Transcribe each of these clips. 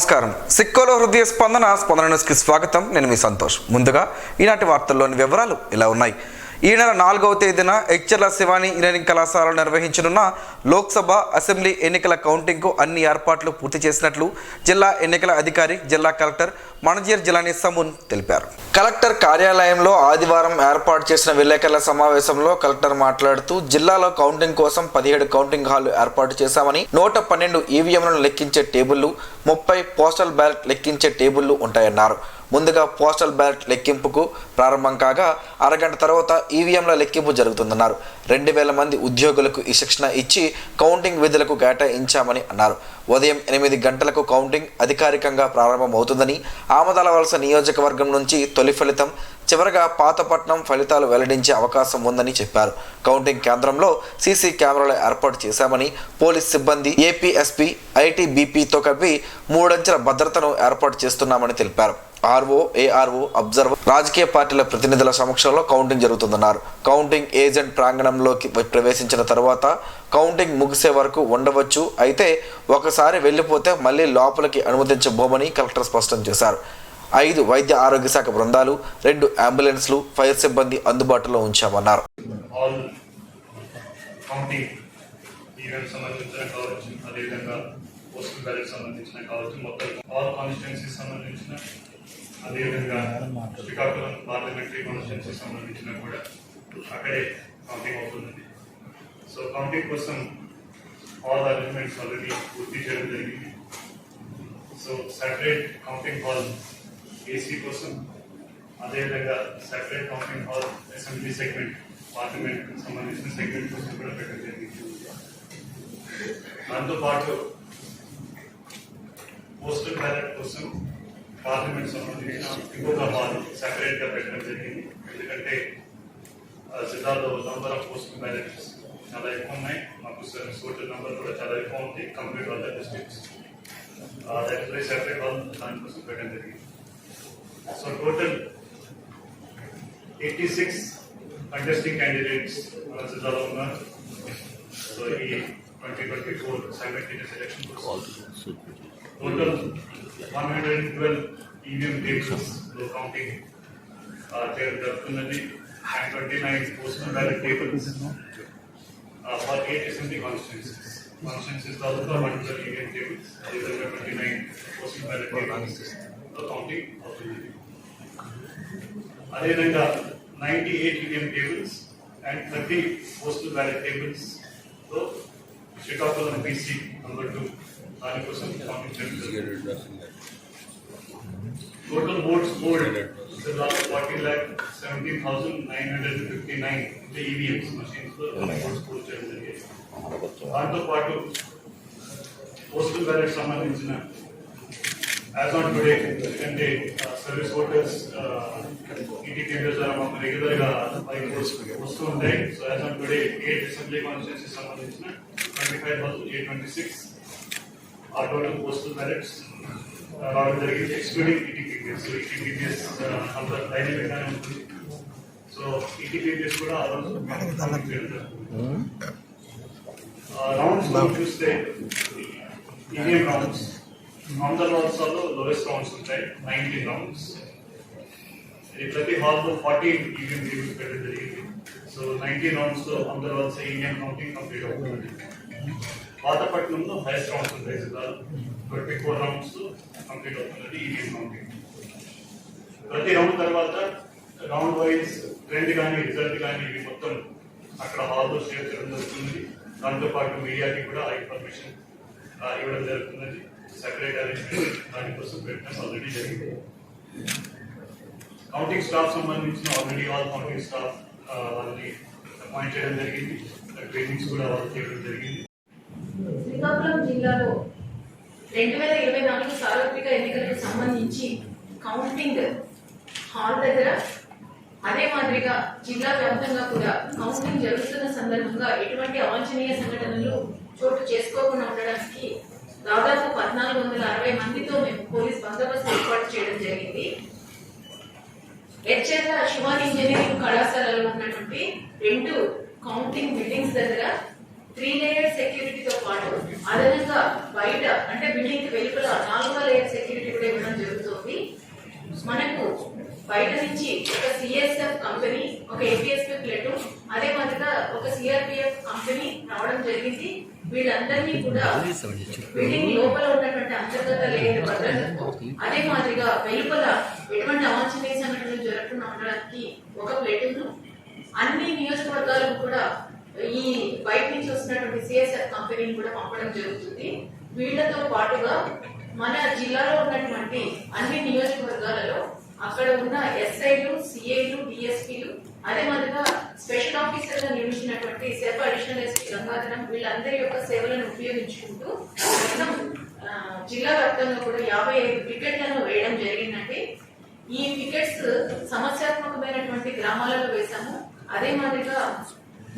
నమస్కారం. సిక్కోలో హృదయ స్పందన న్యూస్కి స్వాగతం. నేను మీ సంతోష్. ముందుగా ఈనాటి వార్తల్లోని వివరాలు ఇలా ఉన్నాయి. ఈ నెల 4వ తేదీన ఎక్చర్ల శివాని ఇంజనీరింగ్ కళాశాలలో నిర్వహించనున్న లోక్సభ అసెంబ్లీ ఎన్నికల కౌంటింగ్కు అన్ని ఏర్పాట్లు పూర్తి చేసినట్లు జిల్లా ఎన్నికల అధికారి జిల్లా కలెక్టర్ మణజీర్ జిలానీ సమూన్ తెలిపారు. కలెక్టర్ కార్యాలయంలో ఆదివారం ఏర్పాటు చేసిన విలేకరుల సమావేశంలో కలెక్టర్ మాట్లాడుతూ జిల్లాలో కౌంటింగ్ కోసం 17 కౌంటింగ్ హాళ్లు ఏర్పాటు చేశామని, 112 ఈవీఎంలను లెక్కించే టేబుళ్లు, 30 పోస్టల్ బ్యాలెట్ లెక్కించే టేబుళ్లు ఉంటాయన్నారు. ముందుగా పోస్టల్ బ్యాలెట్ లెక్కింపుకు ప్రారంభం కాగా అరగంట తర్వాత ఈవీఎంల లెక్కింపు జరుగుతుందన్నారు. 2000 మంది ఉద్యోగులకు ఈ శిక్షణ ఇచ్చి కౌంటింగ్ విధులకు కేటాయించామని అన్నారు. ఉదయం 8 గంటలకు కౌంటింగ్ అధికారికంగా ప్రారంభమవుతుందని, ఆమదాలవలస నియోజకవర్గం నుంచి తొలి ఫలితం, చివరగా పాతపట్నం ఫలితాలు వెల్లడించే అవకాశం ఉందని చెప్పారు. కౌంటింగ్ కేంద్రంలో సీసీ కెమెరాలు ఏర్పాటు చేశామని, పోలీస్ సిబ్బంది, ఏపీఎస్పీ, ఐటీబీపీతో కలిపి 3 అంచెల భద్రతను ఏర్పాటు చేస్తున్నామని తెలిపారు. ఆర్ఓ, ఏఆర్ఓ, అబ్జర్వర్, రాజకీయ పార్టీల ప్రతినిధుల సమక్షంలో కౌంటింగ్ జరుగుతుందన్నారు. కౌంటింగ్ ఏజెంట్ ప్రాంగణంలోకి ప్రవేశించిన తర్వాత కౌంటింగ్ ముగిసే వరకు ఉండవచ్చు, అయితే ఒకసారి వెళ్ళిపోతే మళ్ళీ లోపలికి అనుమతించబోమని కలెక్టర్ స్పష్టం చేశారు. 5 వైద్య ఆరోగ్య శాఖ బృందాలు, 2 అంబులెన్స్లు, ఫైర్ సిబ్బంది అందుబాటులో ఉంచామన్నారు. అదేవిధంగా శ్రీకాకుళం పార్లమెంటరీ కాన్స్టిట్యున్సీ సంబంధించిన కూడా అక్కడే కౌంటింగ్ అవుతుంది. సో కౌంటింగ్ కోసం ఆల్ అరేంజ్మెంట్స్ ఆల్రెడీ పూర్తి చేయడం జరిగింది. So separate counting hall AC కోసం, అదేవిధంగా separate counting hall assembly segment, parliament సంబంధించిన సెగ్మెంట్ కోసం కూడా పెట్టడం జరిగింది. దాంతోపాటు పోస్టల్ బ్యాలెట్ కోసం పార్లమెంట్ సంబంధించిన ఇంకొక హాల్ సెపరేట్ గా పెట్టడం జరిగింది. ఎందుకంటే జిల్లాలో నంబర్ ఆఫ్ పోస్టల్ బ్యాలెట్స్ చాలా ఎక్కువ ఉన్నాయి. మాకు సర్వీస్ ఓటర్ నంబర్ కూడా చాలా ఎక్కువ ఉంది complete all the districts. That is separate hall దానికోసం పెట్టడం జరిగింది. సో టోటల్ 86 కంటెస్టింగ్ క్యాండిడేట్స్ మన జిల్లాలో ఉన్నారు. సో ఈ 2024 సైమల్టేనియస్ ఎలక్షన్ కోసం టోటల్ 112 ఈవీఎం టేబుల్స్ లో కౌంటింగ్ చేయడం జరుగుతున్నది. 29 postal ballot tables for 8 assembly constituencies taluka 112 EVM tables, అదేవిధంగా 29 పోస్టల్ బ్యాలెట్ టేబుల్స్ లో కౌంటింగ్ అవుతుంది. అదేవిధంగా 98 EVM tables and 30 postal ballot tables తో శ్రీకాకుళం బీసీ నంబర్ 2 దానికోసం కౌంటింగ్ జరుగుతుంది. Total votes polled జిల్లాలో 40,17,959 ఈవీఎంస్ machines లో votes poll చేయడం జరిగింది. దాంతో పాటు పోస్టల్ బ్యాలెట్ సంబంధించిన యాజ్ ఆన్ టుడే, ఎందుకంటే సర్వీస్ ఓటర్స్ ఈటీ కేంద్ర ద్వారా మాకు రెగ్యులర్ గా వస్తూ ఉంటాయి. So as on today 8 assembly constituency సంబంధించిన 25,826 ఆ టోటల్ పోస్టల్ బ్యాలెట్స్ రావడం జరిగింది, ఎక్స్క్లూడింగ్ ఈటీపీపీఎస్. ఈటీపీపీఎస్ అంత డైనమిక్ గానే ఉంటుంది. సో ఈటీపీపీఎస్ కూడా ఆ రోజు రౌండ్స్ చూస్తే ఈవీఎం రౌండ్స్ ఆంధ్రప్రదేశ్లో లోయెస్ట్ రౌండ్స్ ఉంటాయి, 19 రౌండ్స్. ఈ ప్రతి హాల్లో 14 ఈవీఎం టేబుల్స్ పెట్టడం జరిగింది. సో 19 రౌండ్స్ లో ఆంధ్రప్రదేశ్ ఈవీఎం కౌంటింగ్ కంప్లీట్ అవుతుంది. పాతపట్నంలో హైయెస్ట్ రౌండ్స్ ఉంటాయి జిల్లాలో, 24 రౌండ్స్ కంప్లీట్ అవుతున్నది ఈవీఎం కౌంటింగ్. ప్రతి రౌండ్ తర్వాత రౌండ్ వైజ్ ట్రెండ్ కానీ రిజల్ట్ కానీ ఇవి మొత్తం అక్కడ హాల్లో షేర్ చేయడం జరుగుతుంది. దాంతోపాటు మీడియాకి కూడా ఆ ఇన్ఫర్మేషన్ ఇవ్వడం జరుగుతున్నది. సెపరేట్ అరేంజ్మెంట్ దానికోసం పెట్టడం ఆల్రెడీ జరిగింది. కౌంటింగ్ స్టాఫ్ సంబంధించిన ఆల్రెడీ ఆల్ కౌంటింగ్ స్టాఫ్ వాళ్ళని అపాయింట్ చేయడం జరిగింది. ట్రైనింగ్స్ కూడా వాళ్ళు చేయడం జరిగింది. శ్రీకాకుళం జిల్లాలో 2024 సార్వత్రిక ఎన్నికలకు సంబంధించి కౌంటింగ్ హాల్ దగ్గర, అదే మాదిరిగా జిల్లా వ్యాప్తంగా కూడా కౌంటింగ్ జరుగుతున్న సందర్భంగా ఎటువంటి అవాంఛనీయ సంఘటనలు చోటు చేసుకోకుండా ఉండడానికి దాదాపు 1460 మందితో మేము పోలీస్ బందోబస్తు ఏర్పాటు చేయడం జరిగింది. ఎక్చర్ల శివాని ఇంజనీరింగ్ కళాశాలలో ఉన్నటువంటి 2 కౌంటింగ్ బిల్డింగ్స్ దగ్గర 3 లేయర్ సెక్యూరిటీతో పాటు అదనంగా బయట అంటే బిల్డింగ్ వెలుపల 4వ లేయర్ సెక్యూరిటీ కూడా ఇవ్వడం జరుగుతుంది. మనకు బయట నుంచి ఒక సిఎస్ఎఫ్ కంపెనీ, ఒక ఏపీఎస్పీ ప్లేటూన్, అదే మాదిరిగా ఒక సిఆర్పిఎఫ్ కంపెనీ రావడం జరిగింది. వీళ్ళందరినీ కూడా బిల్డింగ్ లోపల ఉన్నటువంటి అంతర్గత లేయర్ భద్రతకు, అదే మాదిరిగా వెలుపల ఎటువంటి అవాంఛనీయ సంఘటనలు జరగకుండా ఉండడానికి ఒక ప్లేటూన్, అన్ని నియోజకవర్గాలకు కూడా ఈ బయట నుంచి వస్తున్నటువంటి సిఎస్ఎఫ్ కంపెనీని కూడా పంపడం జరుగుతుంది. వీళ్లతో పాటుగా మన జిల్లాలో ఉన్నటువంటి అన్ని నియోజకవర్గాలలో అక్కడ ఉన్న ఎస్ఐలు, సిఐలు, డిఎస్పీలు, అదే మాదిరిగా స్పెషల్ ఆఫీసర్ గా నియమించినటువంటి సెర్ప్ అడిషనల్ ఎస్పీ గంగాధరం, వీళ్ళందరి యొక్క సేవలను ఉపయోగించుకుంటూ మొత్తం జిల్లా వ్యాప్తంగా కూడా 55 పికెట్లను వేయడం జరిగిందండి. ఈ పికెట్స్ సమస్యాత్మకమైనటువంటి గ్రామాలలో వేశాము. అదే మాదిరిగా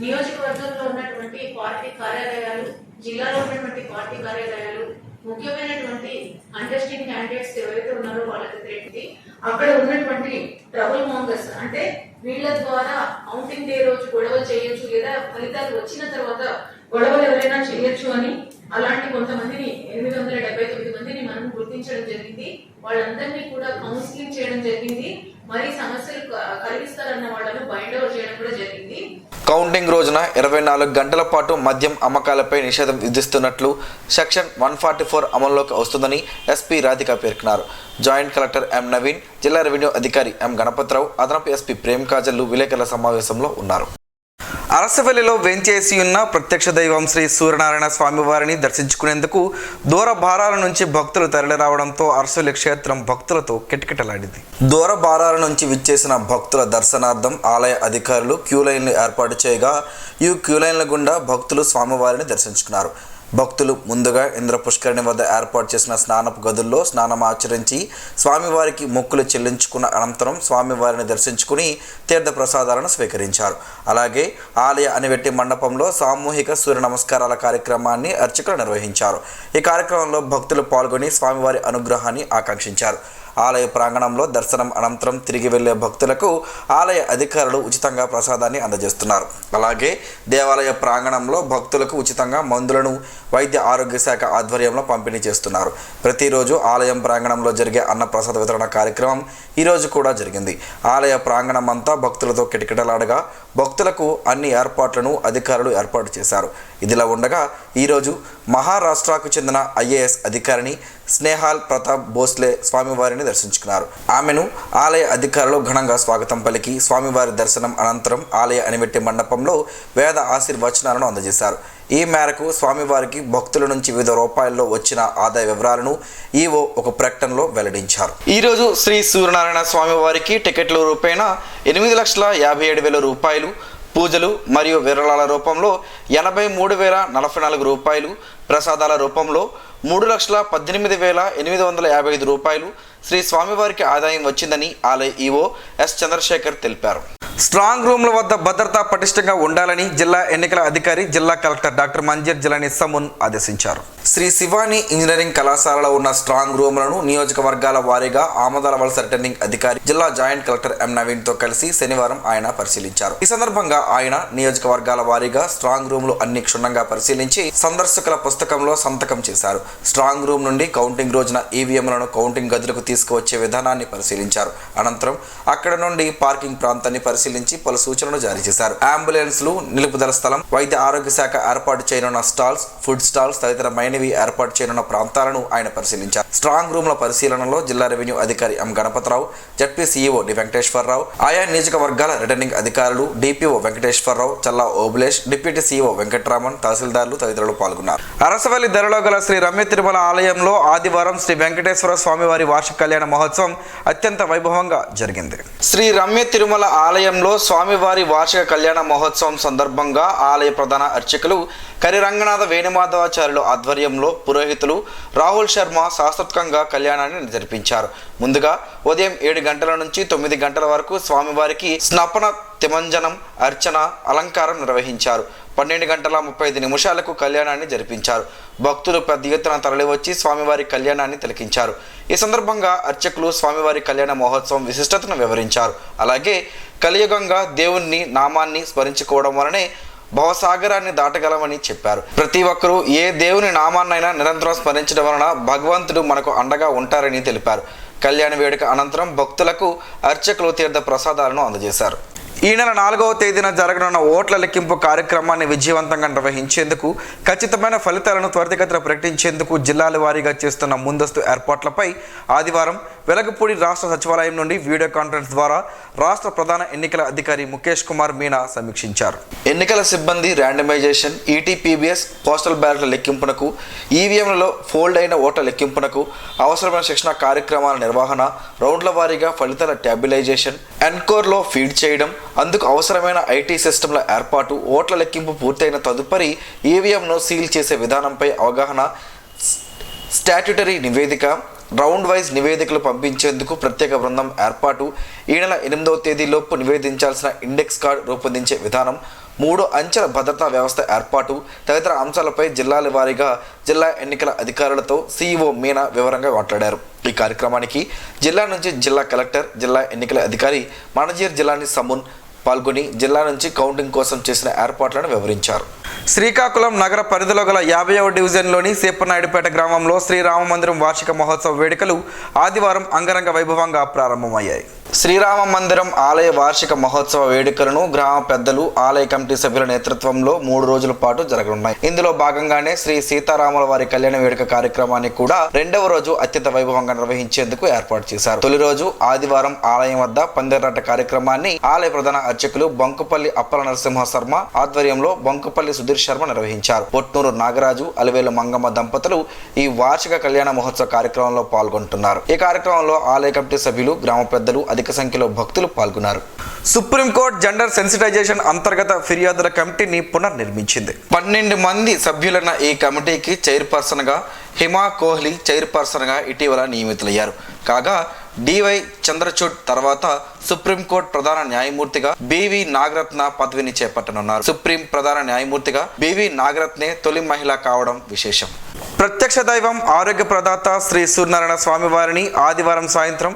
నియోజకవర్గంలో ఉన్నటువంటి పార్టీ కార్యాలయాలు, జిల్లాలో ఉన్నటువంటి పార్టీ కార్యాలయాలు, ముఖ్యమైనటువంటి కంటెస్టింగ్ క్యాండిడేట్స్ ఎవరైతే ఉన్నారో వాళ్ళకి తిరిగి అక్కడ ఉన్నటువంటి ట్రబుల్ మాంగర్స్, అంటే వీళ్ళ ద్వారా కౌంటింగ్ డే రోజు గొడవలు చేయొచ్చు, లేదా ఫలితాలు వచ్చిన తర్వాత గొడవలు ఎవరైనా చేయొచ్చు అని అలాంటి కొంతమందిని 879 మందిని మనం గుర్తించడం జరిగింది. వాళ్ళందరినీ కూడా కౌన్సిలింగ్ చేయడం జరిగింది. మరి సమస్యలు కలిగిస్తారన్న వాళ్ళను బైండ్ ఓవర్ చేయడం కూడా జరిగింది. కౌంటింగ్ రోజున 24 గంటల పాటు మద్యం అమ్మకాలపై నిషేధం విధిస్తున్నట్లు సెక్షన్ 144 అమల్లోకి వస్తుందని ఎస్పీ రాధిక పేర్కొన్నారు. జాయింట్ కలెక్టర్ ఎం నవీన్, జిల్లా రెవెన్యూ అధికారి ఎం గణపతిరావు, అదనపు ఎస్పీ ప్రేమ్ కాజల్లు విలేకరుల సమావేశంలో ఉన్నారు. అరసవల్లిలో వేంచేసి ఉన్న ప్రత్యక్ష దైవం శ్రీ సూర్యనారాయణ స్వామివారిని దర్శించుకునేందుకు దూర భారాల నుంచి భక్తులు తరలి రావడంతో అరసవల్లి క్షేత్రం భక్తులతో కిటకిటలాడింది. దూర భారాల నుంచి విచ్చేసిన భక్తుల దర్శనార్థం ఆలయ అధికారులు క్యూ లైన్లు ఏర్పాటు చేయగా ఈ క్యూ లైన్ల గుండా భక్తులు స్వామివారిని దర్శించుకున్నారు. భక్తులు ముందుగా ఇంద్ర పుష్కరిణి వద్ద ఏర్పాటు చేసిన స్నానపు గదుల్లో స్నానం ఆచరించి స్వామివారికి మొక్కులు చెల్లించుకున్న అనంతరం స్వామివారిని దర్శించుకుని తీర్థ ప్రసాదాలను స్వీకరించారు. అలాగే ఆలయ అనివెట్టి మండపంలో సామూహిక సూర్య నమస్కారాల కార్యక్రమాన్ని అర్చకులు నిర్వహించారు. ఈ కార్యక్రమంలో భక్తులు పాల్గొని స్వామివారి అనుగ్రహాన్ని ఆకాంక్షించారు. ఆలయ ప్రాంగణంలో దర్శనం అనంతరం తిరిగి వెళ్లే భక్తులకు ఆలయ అధికారులు ఉచితంగా ప్రసాదాన్ని అందజేస్తున్నారు. అలాగే దేవాలయ ప్రాంగణంలో భక్తులకు ఉచితంగా మందులను వైద్య ఆరోగ్య శాఖ ఆధ్వర్యంలో పంపిణీ చేస్తున్నారు. ప్రతిరోజు ఆలయం ప్రాంగణంలో జరిగే అన్నప్రసాద వితరణ కార్యక్రమం ఈరోజు కూడా జరిగింది. ఆలయ ప్రాంగణం అంతా భక్తులతో కిటకిటలాడగా భక్తులకు అన్ని ఏర్పాట్లను అధికారులు ఏర్పాటు చేశారు. ఇదిలా ఉండగా ఈరోజు మహారాష్ట్రకు చెందిన ఐఏఎస్ అధికారిని స్నేహాల్ ప్రతాప్ భోస్లే స్వామివారిని దర్శించుకున్నారు. ఆమెను ఆలయ అధికారులు ఘనంగా స్వాగతం పలికి స్వామివారి దర్శనం అనంతరం ఆలయ అనివెట్టి మండపంలో వేద ఆశీర్వచనాలను అందజేశారు. ఈ మేరకు స్వామివారికి భక్తుల నుంచి వివిధ రూపాయల్లో వచ్చిన ఆదాయ వివరాలను ఈవో ఒక ప్రకటనలో వెల్లడించారు. ఈరోజు శ్రీ సూర్యనారాయణ స్వామివారికి టికెట్ల రూపేణా 8,57,000 రూపాయలు, పూజలు మరియు విరాళాల రూపంలో 83,044 రూపాయలు, ప్రసాదాల రూపంలో 3,18,855 రూపాయలు శ్రీ స్వామివారికి ఆదాయం వచ్చిందని ఆలయ ఈవో ఎస్ చంద్రశేఖర్ తెలిపారు. స్ట్రాంగ్ రూమ్ల వద్ద భద్రత పటిష్టంగా ఉండాలని జిల్లా ఎన్నికల అధికారి జిల్లా కలెక్టర్ డాక్టర్ మంజీర్ జిలానీ సమున్ ఆదేశించారు. శ్రీ శివాని ఇంజనీరింగ్ కళాశాలలో ఉన్న స్ట్రాంగ్ రూమ్లను నియోజకవర్గాల వారీగా ఆమదాల వలస రిటర్నింగ్ అధికారి జిల్లా జాయింట్ కలెక్టర్ ఎం నవీన్ తో కలిసి శనివారం ఆయన పరిశీలించారు. ఈ సందర్భంగా ఆయన నియోజకవర్గాల వారీగా స్ట్రాంగ్ రూమ్లు అన్ని క్షుణ్ణంగా పరిశీలించి సందర్శకుల పుస్తకంలో సంతకం చేశారు. స్ట్రాంగ్ రూమ్ నుండి కౌంటింగ్ రోజున ఈవీఎంలను కౌంటింగ్ గదులకు తీసుకువచ్చే విధానాన్ని పరిశీలించారు. అనంతరం అక్కడ నుండి పార్కింగ్ ప్రాంతాన్ని పరిశీలించి పలు సూచనలు జారీ చేశారు. అంబులెన్స్లు, నిలుపుదల స్థలం, వైద్య ఆరోగ్య శాఖ ఏర్పాటు చేయనున్న స్టాల్స్, ఫుడ్ స్టాల్స్ తదితర మైనవి ఏర్పాటు చేయనున్న ప్రాంతాలను ఆయన పరిశీలించారు. స్ట్రాంగ్ రూమ్ల పరిశీలనలో జిల్లా రెవెన్యూ అధికారి M Ganapathirao, ZP CEO D Venkateswararao, ఆయా నియోజకవర్గాల రిటర్నింగ్ అధికారులు, DPO Venkateswararao, Challa Obulesh, deputy CEO Venkataraman, తహసీల్దార్లు తదితరులు పాల్గొన్నారు. అరసవల్లి ధరలో గల శ్రీ రమ్య తిరుమల ఆలయంలో ఆదివారం శ్రీ వెంకటేశ్వర స్వామివారి వార్షిక కళ్యాణ మహోత్సవం అత్యంత వైభవంగా జరిగింది. శ్రీ రమ్య తిరుమల ఆలయంలో స్వామివారి వార్షిక కళ్యాణ మహోత్సవం సందర్భంగా ఆలయ ప్రధాన అర్చకులు కరి రంగనాథ వేణుమాధవాచార్యుల ఆధ్వర్యంలో పురోహితులు రాహుల్ శర్మ శాస్త్రోక్తంగా కళ్యాణాన్ని జరిపించారు. ముందుగా ఉదయం 7 గంటల నుంచి 9 గంటల వరకు స్వామివారికి స్నపన, తిమంజనం, అర్చన, అలంకారం నిర్వహించారు. 12:35 కళ్యాణాన్ని జరిపించారు. భక్తులు పెద్ద ఎత్తున తరలివచ్చి స్వామివారి కళ్యాణాన్ని తిలకించారు. ఈ సందర్భంగా అర్చకులు స్వామివారి కళ్యాణ మహోత్సవం విశిష్టతను వివరించారు. అలాగే కలియుగంగా దేవుణ్ణి నామాన్ని స్మరించుకోవడం వలనే భవసాగరాన్ని దాటగలమని చెప్పారు. ప్రతి ఒక్కరూ ఏ దేవుని నామాన్నైనా నిరంతరం స్మరించడం వలన భగవంతుడు మనకు అండగా ఉంటారని తెలిపారు. కళ్యాణ వేడుక అనంతరం భక్తులకు అర్చకులు తీర్థ ప్రసాదాలను అందజేశారు. ఈ నెల 4వ తేదీన జరగనున్న ఓట్ల లెక్కింపు కార్యక్రమాన్ని విజయవంతంగా నిర్వహించేందుకు ఖచ్చితమైన ఫలితాలను త్వరితగతిన ప్రకటించేందుకు జిల్లాల వారీగా చేస్తున్న ముందస్తు ఏర్పాట్లపై ఆదివారం వెలగపూడి రాష్ట్ర సచివాలయం నుండి వీడియో కాన్ఫరెన్స్ ద్వారా రాష్ట్ర ప్రధాన ఎన్నికల అధికారి ముఖేష్ కుమార్ మీనా సమీక్షించారు. ఎన్నికల సిబ్బంది ర్యాండమైజేషన్, ఈటీపీబీఎస్, పోస్టల్ బ్యాలెట్ల లెక్కింపునకు, ఈవీఎంలలో ఫోల్డ్ అయిన ఓట్ల లెక్కింపునకు అవసరమైన శిక్షణ కార్యక్రమాల నిర్వహణ, రౌండ్ల వారీగా ఫలితాల ట్యాబులైజేషన్, ఎన్కోర్లో ఫీడ్ చేయడం, అందుకు అవసరమైన ఐటీ సిస్టమ్ల ఏర్పాటు, ఓట్ల లెక్కింపు పూర్తయిన తదుపరి ఈవీఎంను సీల్ చేసే విధానంపై అవగాహన, స్టాట్యుటరీ నివేదిక, రౌండ్ వైజ్ నివేదికలు పంపించేందుకు ప్రత్యేక బృందం ఏర్పాటు, ఈ నెల 8వ తేదీలోపు నివేదించాల్సిన ఇండెక్స్ కార్డు రూపొందించే విధానం, 3 అంచెల భద్రతా వ్యవస్థ ఏర్పాటు తదితర అంశాలపై జిల్లాల వారీగా జిల్లా ఎన్నికల అధికారులతో సీఈఓ మీనా వివరంగా మాట్లాడారు. ఈ కార్యక్రమానికి జిల్లా నుంచి జిల్లా కలెక్టర్, జిల్లా ఎన్నికల అధికారి మనజీర్ జిల్లాని సమున్ పాల్గొని జిల్లా నుంచి కౌంటింగ్ కోసం చేసిన ఏర్పాట్లను వివరించారు. శ్రీకాకుళం నగర పరిధిలో గల 50వ డివిజన్లోని సేపనాయుడుపేట గ్రామంలో శ్రీరామ మందిరం వార్షిక మహోత్సవ వేడుకలు ఆదివారం అంగరంగ వైభవంగా ప్రారంభమయ్యాయి. శ్రీరామ మందిరం ఆలయ వార్షిక మహోత్సవ వేడుకలను గ్రామ పెద్దలు, ఆలయ కమిటీ సభ్యుల నేతృత్వంలో 3 రోజుల పాటు జరగనున్నాయి. ఇందులో భాగంగానే శ్రీ సీతారాముల వారి కళ్యాణ వేడుక కార్యక్రమాన్ని కూడా 2వ రోజు అత్యంత వైభవంగా నిర్వహించేందుకు ఏర్పాటు చేశారు. తొలి రోజు ఆదివారం ఆలయం వద్ద పందిరాట కార్యక్రమాన్ని ఆలయ ప్రధాన అర్చకులు బొంకుపల్లి అప్పల నరసింహ శర్మ ఆధ్వర్యంలో బొంకుపల్లి సుధీర్ శర్మ నిర్వహించారు. పొట్నూరు నాగరాజు, అలివేలు మంగమ్మ దంపతులు ఈ వార్షిక కళ్యాణ మహోత్సవ కార్యక్రమంలో పాల్గొంటున్నారు. ఈ కార్యక్రమంలో ఆలయ కమిటీ సభ్యులు, గ్రామ పెద్దలు, అధిక సంఖ్యలో భక్తులు పాల్గొన్నారు. సుప్రీంకోర్టు జెండర్ సెన్సిటైజేషన్ అంతర్గత ఫిర్యాదుల కమిటీని పునర్నిర్మించింది. 12 మంది సభ్యులున్న ఈ కమిటీకి చైర్పర్సన్గా హిమా కోహ్లీ చైర్పర్సన్గా ఇటీవల నియమితులయ్యారు. కాగా డివై చంద్రచూడ్ తర్వాత సుప్రీంకోర్టు ప్రధాన న్యాయమూర్తిగా బివి నాగరత్న పదవిని చేపట్టనున్నారు. సుప్రీం ప్రధాన న్యాయమూర్తిగా బివి నాగరత్నే తొలి మహిళ కావడం విశేషం. ప్రత్యక్ష దైవం, ఆరోగ్య ప్రదాత శ్రీ సూర్యనారాయణ స్వామి వారిని ఆదివారం సాయంత్రం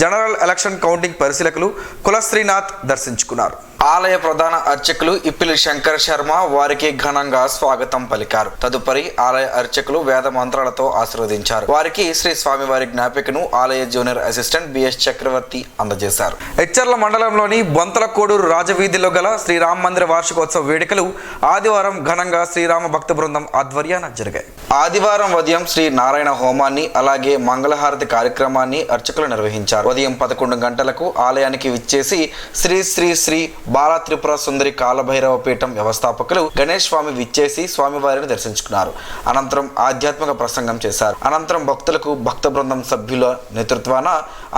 జనరల్ ఎలక్షన్ కౌంటింగ్ పరిశీలకులు కులశ్రీనాథ్ దర్శించుకున్నారు. ఆలయ ప్రధాన అర్చకులు ఇప్పిలి శంకర్ శర్మ వారికి ఘనంగా స్వాగతం పలికారు. తదుపరి ఆలయ అర్చకులు వేద మంత్రాలతో ఆశీర్వదించారు. వారికి శ్రీ స్వామివారి జ్ఞాపికను ఆలయ జూనియర్ అసిస్టెంట్ బిఎస్ చక్రవర్తి అందజేశారు. ఎచ్చర్ల మండలంలోని బొంతలకోడూరు రాజవీధిలో గల శ్రీరామ మందిర వార్షికోత్సవ వేడుకలు ఆదివారం ఘనంగా శ్రీరామ భక్త బృందం ఆధ్వర్యాన జరిగాయి. ఆదివారం ఉదయం శ్రీ నారాయణ హోమాన్ని, అలాగే మంగళహారతి కార్యక్రమాన్ని అర్చకులు నిర్వహించారు. ఉదయం 11 గంటలకు ఆలయానికి విచ్చేసి శ్రీ శ్రీ శ్రీ బాల త్రిపుర సుందరి కాలభైరవ పీఠం వ్యవస్థాపకులు గణేష్ స్వామి విచ్చేసి స్వామివారిని దర్శించుకున్నారు. అనంతరం ఆధ్యాత్మిక ప్రసంగం చేశారు. అనంతరం భక్తులకు భక్త బృందం సభ్యుల నేతృత్వాన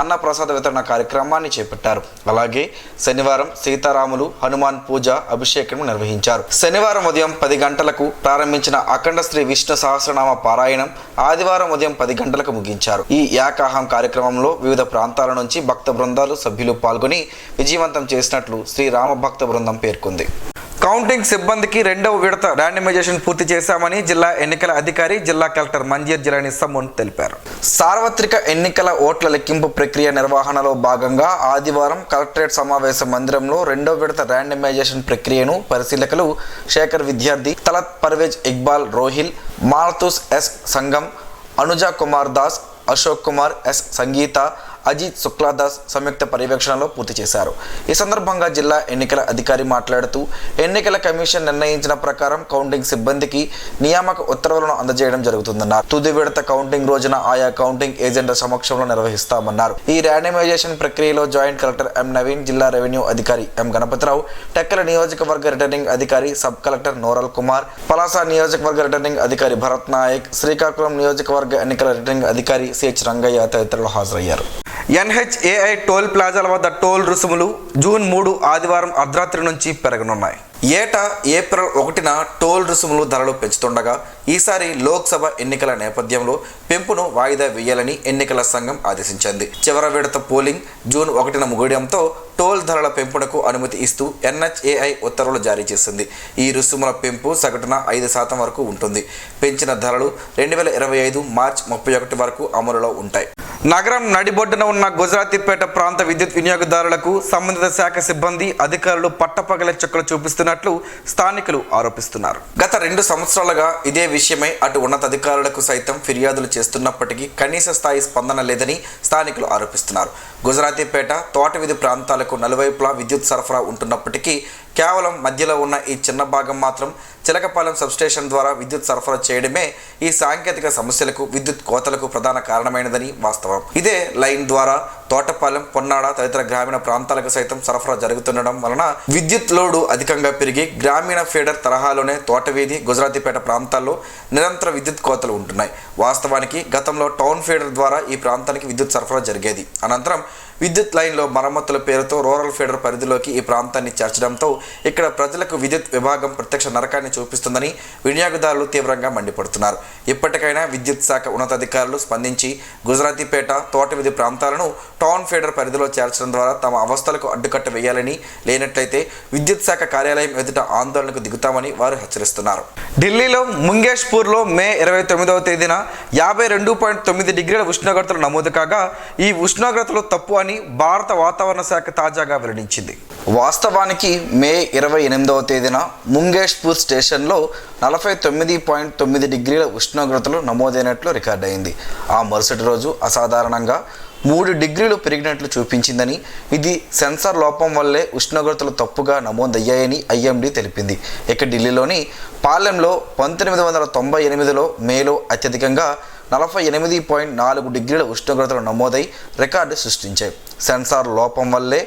అన్న ప్రసాద వితరణ కార్యక్రమాన్ని చేపట్టారు. అలాగే శనివారం సీతారాములు హనుమాన్ పూజ, అభిషేకం నిర్వహించారు. శనివారం ఉదయం 10 గంటలకు ప్రారంభించిన అఖండ శ్రీ విష్ణు సహస్రనామ పారాయణం ఆదివారం ఉదయం 10 గంటలకు ముగించారు. ఈ యాకాహం కార్యక్రమంలో వివిధ ప్రాంతాల నుంచి భక్త బృందాలు సభ్యులు పాల్గొని విజయవంతం చేసినట్లు శ్రీ రామ భక్త బృందం పేర్కొంది. కౌంటింగ్ సిబ్బందికి 2వ విడత ర్యాండమైజేషన్ పూర్తి చేశామని జిల్లా ఎన్నికల అధికారి, జిల్లా కలెక్టర్ మంజీర్ జిలాని సమున్ తెలిపారు. సార్వత్రిక ఎన్నికల ఓట్ల లెక్కింపు ప్రక్రియ నిర్వహణలో భాగంగా ఆదివారం కలెక్టరేట్ సమావేశ మందిరంలో 2వ విడత ర్యాండమైజేషన్ ప్రక్రియను పరిశీలకులు శేఖర్ విద్యార్థి, తలత్ పర్వేజ్ ఇక్బాల్ రోహిల్, మాలతూస్ ఎస్ సంగం, అనుజా కుమార్ దాస్, అశోక్ కుమార్ ఎస్ సంగీత, అజిత్ శుక్లాదాస్ సంయుక్త పర్యవేక్షణలో పూర్తి చేశారు. ఈ సందర్భంగా జిల్లా ఎన్నికల అధికారి మాట్లాడుతూ ఎన్నికల కమిషన్ నిర్ణయించిన ప్రకారం కౌంటింగ్ సిబ్బందికి నియామక ఉత్తర్వులను అందజేయడం జరుగుతుందన్నారు. తుది విడత కౌంటింగ్ రోజున ఆయా కౌంటింగ్ ఏజెంట్ల సమక్షంలో నిర్వహిస్తామన్నారు. ఈ ర్యాండమైజేషన్ ప్రక్రియలో జాయింట్ కలెక్టర్ ఎం నవీన్, జిల్లా రెవెన్యూ అధికారి ఎం గణపతిరావు, టెక్కల నియోజకవర్గ రిటర్నింగ్ అధికారి సబ్ కలెక్టర్ నోరల్ కుమార్, పలాస నియోజకవర్గ రిటర్నింగ్ అధికారి భరత్ నాయక్, శ్రీకాకుళం నియోజకవర్గ ఎన్నికల రిటర్నింగ్ అధికారి సిహెచ్ రంగయ్య తదితరులు హాజరయ్యారు. ఎన్హెచ్ఏఐ టోల్ ప్లాజాల వద్ద టోల్ రుసుములు జూన్ 3 ఆదివారం అర్ధరాత్రి నుంచి పెరగనున్నాయి. ఏటా ఏప్రిల్ 1న టోల్ రుసుములు ధరలు పెంచుతుండగా ఈసారి లోక్సభ ఎన్నికల నేపథ్యంలో పెంపును వాయిదా వేయాలని ఎన్నికల సంఘం ఆదేశించింది. చివరి విడత పోలింగ్ జూన్ 1న ముగియడంతో టోల్ ధరల పెంపునకు అనుమతి ఇస్తూ NHAI ఉత్తర్వులు జారీ చేసింది. ఈ రుసుముల పెంపు సగటున 5% వరకు ఉంటుంది. పెంచిన ధరలు 2025 మార్చి 31 వరకు అమలులో ఉంటాయి. నగరం నడిబొడ్డున ఉన్న గుజరాతీపేట ప్రాంత విద్యుత్ వినియోగదారులకు సంబంధిత శాఖ సిబ్బంది అధికారులు పట్టపగలే చుక్కలు చూపిస్తున్నట్లు స్థానికులు ఆరోపిస్తున్నారు. గత 2 సంవత్సరాలుగా ఇదే విషయమై అటు ఉన్నతాధికారులకు సైతం ఫిర్యాదులు చేస్తున్నప్పటికీ కనీస స్థాయి స్పందన లేదని స్థానికులు ఆరోపిస్తున్నారు. గుజరాతీపేట తోటవీధి ప్రాంతాలకు నలువైపులా విద్యుత్ సరఫరా ఉంటున్నప్పటికీ కేవలం మధ్యలో ఉన్న ఈ చిన్న భాగం మాత్రం చిలకపాలెం సబ్స్టేషన్ ద్వారా విద్యుత్ సరఫరా చేయడమే ఈ సాంకేతిక సమస్యలకు విద్యుత్ కోతలకు ప్రధాన కారణమైనదని వాస్తవం. ఇదే లైన్ ద్వారా తోటపాలెం, పొన్నాడ తదితర గ్రామీణ ప్రాంతాలకు సైతం సరఫరా జరుగుతుండడం వలన విద్యుత్ లోడు అధికంగా పెరిగి గ్రామీణ ఫీడర్ తరహాలోనే తోటవీధి, గుజరాతీపేట ప్రాంతాల్లో నిరంతర విద్యుత్ కోతలు ఉంటున్నాయి. వాస్తవానికి గతంలో టౌన్ ఫీడర్ ద్వారా ఈ ప్రాంతానికి విద్యుత్ సరఫరా జరిగేది. అనంతరం విద్యుత్ లైన్లో మరమ్మతుల పేరుతో రూరల్ ఫీడర్ పరిధిలోకి ఈ ప్రాంతాన్ని చేర్చడంతో ఇక్కడ ప్రజలకు విద్యుత్ విభాగం ప్రత్యక్ష నరకాన్ని చూపిస్తుందని వినియోగదారులు తీవ్రంగా మండిపడుతున్నారు. ఇప్పటికైనా విద్యుత్ శాఖ ఉన్నతాధికారులు స్పందించి గుజరాతీపేట, తోటవీధి ప్రాంతాలను టౌన్ ఫీడర్ పరిధిలో చేర్చడం ద్వారా తమ అవస్థలకు అడ్డుకట్ట వేయాలని, లేనట్లయితే విద్యుత్ శాఖ కార్యాలయం ఎదుట ఆందోళనకు దిగుతామని వారు హెచ్చరిస్తున్నారు. ఢిల్లీలో ముంగేష్పూర్లో మే 29వ తేదీన 52.9 డిగ్రీల ఉష్ణోగ్రతలు నమోదు కాగా ఈ ఉష్ణోగ్రతలు తప్పు అని భారత వాతావరణ శాఖ తాజాగా వెల్లడించింది. వాస్తవానికి మే 28వ తేదీన ముంగేష్పూర్ స్టేషన్లో 49.9 డిగ్రీల ఉష్ణోగ్రతలు నమోదైనట్లు రికార్డయింది. ఆ మరుసటి రోజు అసాధారణంగా 3 డిగ్రీలు పెరిగినట్లు చూపించిందని, ఇది సెన్సార్ లోపం వల్లే ఉష్ణోగ్రతలు తప్పుగా నమోదయ్యాయని IMD తెలిపింది. ఇక ఢిల్లీలోని పాలెంలో 1998లో మేలో అత్యధికంగా 48.4 డిగ్రీల ఉష్ణోగ్రతలు నమోదై రికార్డు సృష్టించాయి. సెన్సార్ లోపం వల్లే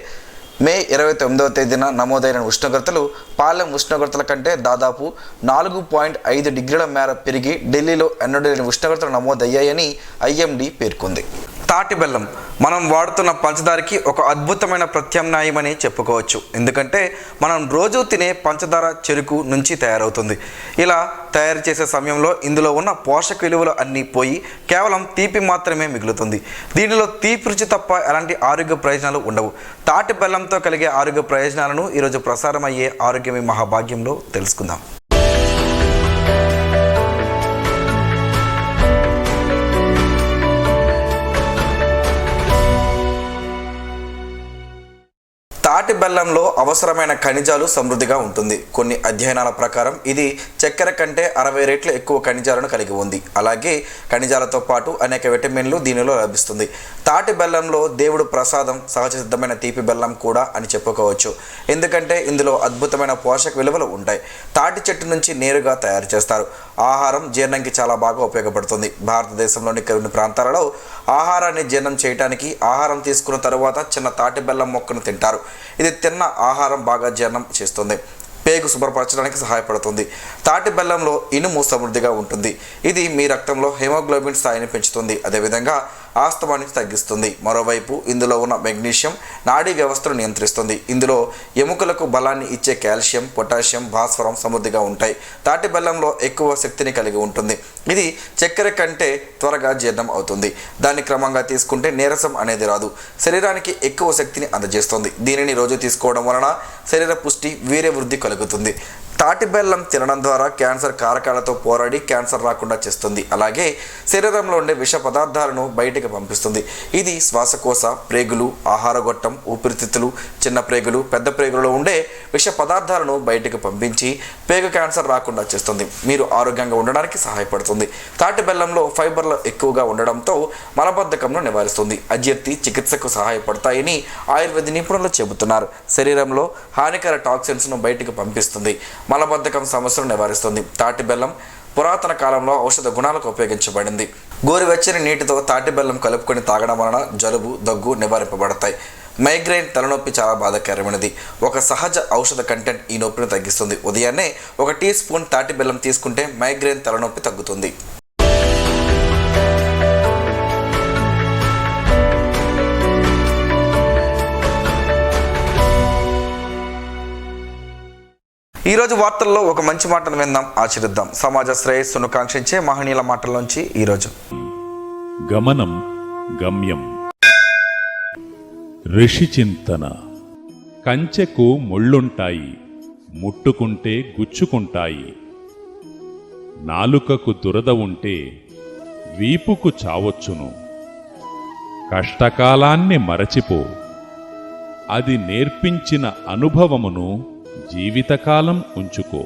మే 29వ తేదీన నమోదైన ఉష్ణోగ్రతలు పాలెం ఉష్ణోగ్రతల కంటే దాదాపు 4.5 డిగ్రీల మేర పెరిగి ఢిల్లీలో ఎన్నడూ లేని ఉష్ణోగ్రతలు నమోదయ్యాయని IMD పేర్కొంది. తాటి బెల్లం మనం వాడుతున్న పంచదారకి ఒక అద్భుతమైన ప్రత్యామ్నాయమని చెప్పుకోవచ్చు. ఎందుకంటే మనం రోజు తినే పంచదార చెరుకు నుంచి తయారవుతుంది. ఇలా తయారు చేసే సమయంలో ఇందులో ఉన్న పోషక విలువలు అన్నీ పోయి కేవలం తీపి మాత్రమే మిగులుతుంది. దీనిలో తీపి రుచి తప్ప ఎలాంటి ఆరోగ్య ప్రయోజనాలు ఉండవు. తాటి బెల్లంతో కలిగే ఆరోగ్య ప్రయోజనాలను ఈరోజు ప్రసారం అయ్యే ఆరోగ్యమే మహాభాగ్యంలో తెలుసుకుందాం. తాటి బెల్లంలో అవసరమైన ఖనిజాలు సమృద్ధిగా ఉంటుంది. కొన్ని అధ్యయనాల ప్రకారం ఇది చక్కెర కంటే 60 రెట్లు ఎక్కువ ఖనిజాలను కలిగి ఉంది. అలాగే ఖనిజాలతో పాటు అనేక విటమిన్లు దీనిలో లభిస్తుంది. తాటి బెల్లంలో దేవుడు ప్రసాదం, సహజ సిద్ధమైన తీపి బెల్లం కూడా అని చెప్పుకోవచ్చు. ఎందుకంటే ఇందులో అద్భుతమైన పోషక విలువలు ఉంటాయి. తాటి చెట్టు నుంచి నేరుగా తయారు చేస్తారు. ఆహారం జీర్ణంకి చాలా బాగా ఉపయోగపడుతుంది. భారతదేశంలోని కొన్ని ప్రాంతాలలో ఆహారాన్ని జీర్ణం చేయడానికి ఆహారం తీసుకున్న తరువాత చిన్న తాటి బెల్లం మొక్కను తింటారు. ఇది తిన్న ఆహారం బాగా జీర్ణం చేస్తుంది. పేగు శుభ్రపరచడానికి సహాయపడుతుంది. తాటి బెల్లంలో ఇనుము సమృద్ధిగా ఉంటుంది. ఇది మీ రక్తంలో హెమోగ్లోబిన్ స్థాయిని పెంచుతుంది. అదేవిధంగా ఆస్తమాన్ని తగ్గిస్తుంది. మరోవైపు ఇందులో ఉన్న మెగ్నీషియం నాడీ వ్యవస్థను నియంత్రిస్తుంది. ఇందులో ఎముకలకు బలాన్ని ఇచ్చే కాల్షియం, పొటాషియం, భాస్వరం సమృద్ధిగా ఉంటాయి. తాటి బెల్లంలో ఎక్కువ శక్తిని కలిగి ఉంటుంది. ఇది చక్కెర కంటే త్వరగా జీర్ణం అవుతుంది. దాన్ని క్రమంగా తీసుకుంటే నీరసం అనేది రాదు. శరీరానికి ఎక్కువ శక్తిని అందజేస్తుంది. దీనిని రోజు తీసుకోవడం వలన శరీర పుష్టి, వీర్య వృద్ధి కలుగుతుంది. తాటి బెల్లం తినడం ద్వారా క్యాన్సర్ కారకాలతో పోరాడి క్యాన్సర్ రాకుండా చేస్తుంది. అలాగే శరీరంలో ఉండే విష పదార్థాలను బయటికి పంపిస్తుంది. ఇది శ్వాసకోశ, ప్రేగులు, ఆహారగొట్టం, ఊపిరితిత్తులు, చిన్న ప్రేగులు, పెద్ద ప్రేగులలో ఉండే విష పదార్థాలను బయటికి పంపించి పేగు క్యాన్సర్ రాకుండా చేస్తుంది. మీరు ఆరోగ్యంగా ఉండడానికి సహాయపడుతుంది. తాటి బెల్లంలో ఫైబర్లు ఎక్కువగా ఉండడంతో మలబద్ధకంను నివారిస్తుంది. అజీర్తి చికిత్సకు సహాయపడతాయని ఆయుర్వేద నిపుణులు చెబుతున్నారు. శరీరంలో హానికర టాక్సిన్స్ను బయటికి పంపిస్తుంది. మలబద్ధకం సమస్యను నివారిస్తుంది. తాటి బెల్లం పురాతన కాలంలో ఔషధ గుణాలకు ఉపయోగించబడింది. గోరువెచ్చని నీటితో తాటి బెల్లం కలుపుకొని తాగడం వలన జలుబు, దగ్గు నివారింపబడతాయి. మైగ్రేన్, తలనొప్పి చాలా బాధాకరమైనది. ఒక సహజ ఔషధ కంటెంట్ ఈ నొప్పిని తగ్గిస్తుంది. ఉదయాన్నే 1 టీ స్పూన్ తాటి బెల్లం తీసుకుంటే మైగ్రేన్, తలనొప్పి తగ్గుతుంది. ఈరోజు వార్తల్లో ఒక మంచి మాటను విందాం, ఆచరిద్దాం. సమాజ శ్రేయస్సును కాంక్షించే మహనీయుల మాటల్లోంచి ఈరోజు. గమనం గమ్యం. ఋషి చింతన. కంచెకు ముళ్ళుంటాయి, ముట్టుకుంటే గుచ్చుకుంటాయి. నాలుకకు దురద ఉంటే వీపుకు చావొచ్చును. కష్టకాలాన్ని మరచిపో, అది నేర్పించిన అనుభవమును జీవితకాలం ఉంచుకో.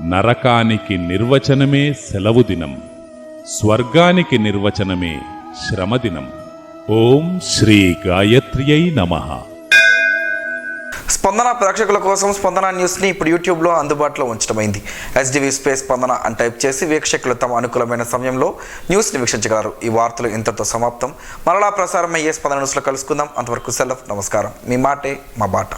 నరకానికి నిర్వచనమే సెలవు దినం, స్వర్గానికి నిర్వచనమే శ్రమదినం. ఓం శ్రీ గాయత్ర్యై నమః. స్పందన ప్రేక్షకుల కోసం స్పందన న్యూస్ని ఇప్పుడు యూట్యూబ్లో అందుబాటులో ఉంచడమైంది. HDV స్పేస్ స్పందన అని టైప్ చేసి వీక్షకులు తమ అనుకూలమైన సమయంలో న్యూస్ని వీక్షించగలరు. ఈ వార్తలు ఇంతటితో సమాప్తం. మరలా ప్రసారం అయ్యే స్పందన న్యూస్లో కలుసుకుందాం. అంతవరకు సెలవు. నమస్కారం. మీ మాటే మా బాట.